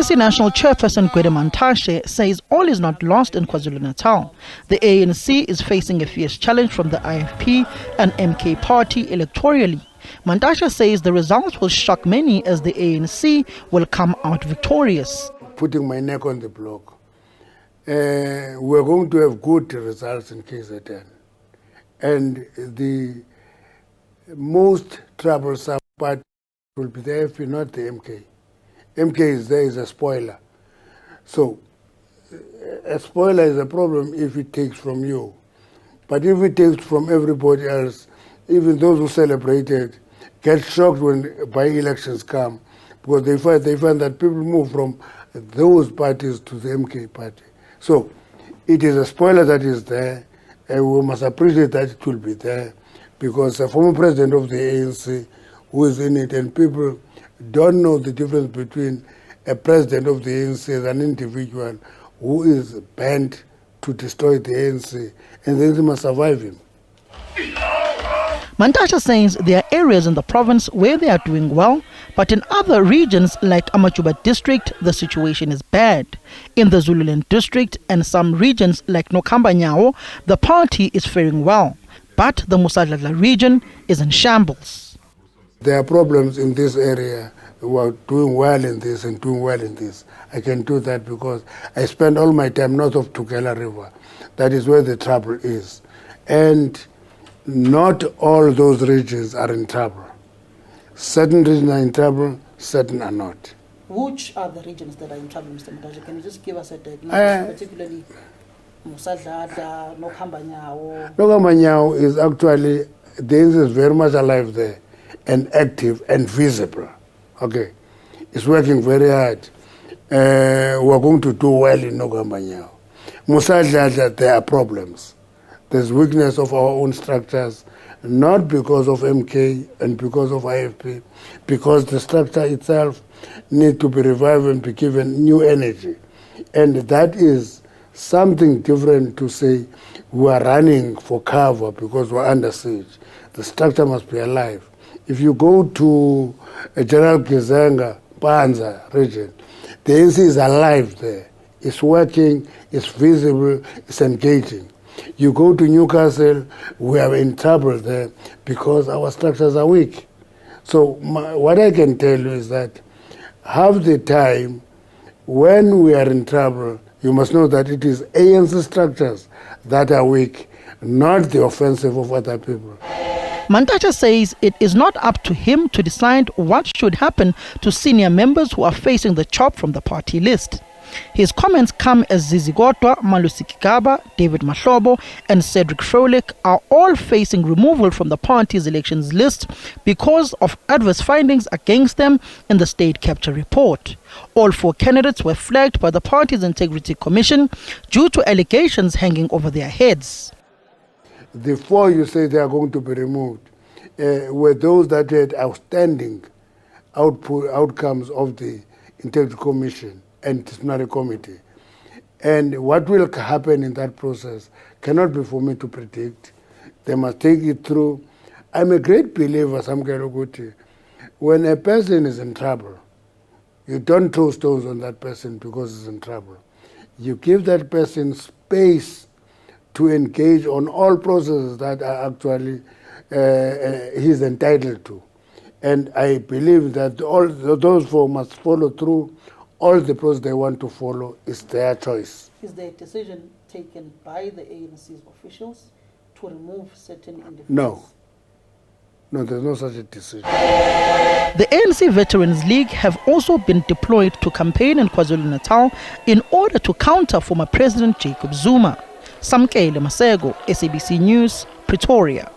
ANC National Chairperson Gwede Mantashe says all is not lost in KwaZulu-Natal. The ANC is facing a fierce challenge from the IFP and MK party electorally. Mantashe says the results will shock many as the ANC will come out victorious. Putting my neck on the block, we're going to have good results in KZN. And the most troublesome part will be the IFP, not the MK. MK is there is a spoiler. So a spoiler is a problem if it takes from you. But if it takes from everybody else, even those who celebrated get shocked when by-elections come, because they find that people move from those parties to the MK party. So it is a spoiler that is there, and we must appreciate that it will be there, because a former president of the ANC who is in it, and people don't know the difference between a president of the ANC as an individual who is bent to destroy the ANC, and the ANC must survive him. Mantashe says there are areas in the province where they are doing well, but in other regions like Amajuba district, the situation is bad. In the Zululand district and some regions like Nokamba-Nyawo, the party is faring well, but the Musadladla region is in shambles. There are problems in this area. We are doing well in this and doing well in this. I can do that because I spend all my time north of Tugela River. That is where the trouble is. And not all those regions are in trouble. Certain regions are in trouble, certain are not. Which are the regions that are in trouble, Mr. Mantashe? Can you just give us a diagnosis, particularly Musadladla, Nokamba-Nyawo? Nokamba-Nyawo is actually, the ANC is very much alive there and active and visible. Okay, it's working very hard. We're going to do well in Nokamba-Nyawo. Musadladla, there are problems. There's weakness of our own structures, not because of MK and because of IFP, because the structure itself needs to be revived and be given new energy. And that is something different to say we are running for cover because we're under siege. The structure must be alive. If you go to General Kizenga, Panza region, the ANC is alive there. It's working, it's visible, it's engaging. You go to Newcastle, we are in trouble there because our structures are weak. So what I can tell you is that half the time when we are in trouble, you must know that it is ANC structures that are weak, not the offensive of other people. Mantashe says it is not up to him to decide what should happen to senior members who are facing the chop from the party list. His comments come as Zizigotwa, Malusi Kigaba, David Mahlobo and Cedric Froelich are all facing removal from the party's elections list because of adverse findings against them in the state capture report. All four candidates were flagged by the party's Integrity Commission due to allegations hanging over their heads. The four you say they are going to be removed were those that had outstanding outcomes of the Integrity Commission and Disciplinary Committee. And what will happen in that process cannot be for me to predict. They must take it through. I'm a great believer, Samkeloguti, when a person is in trouble, you don't throw stones on that person because he's in trouble. You give that person space to engage on all processes that are actually he's entitled to. And I believe that all those four must follow through all the process they want to follow. Is their choice. Is there a decision taken by the ANC's officials to remove certain individuals? No, there's no such a decision. The ANC Veterans League have also been deployed to campaign in KwaZulu-Natal in order to counter former President Jacob Zuma. Samkele Masego, SABC News, Pretoria.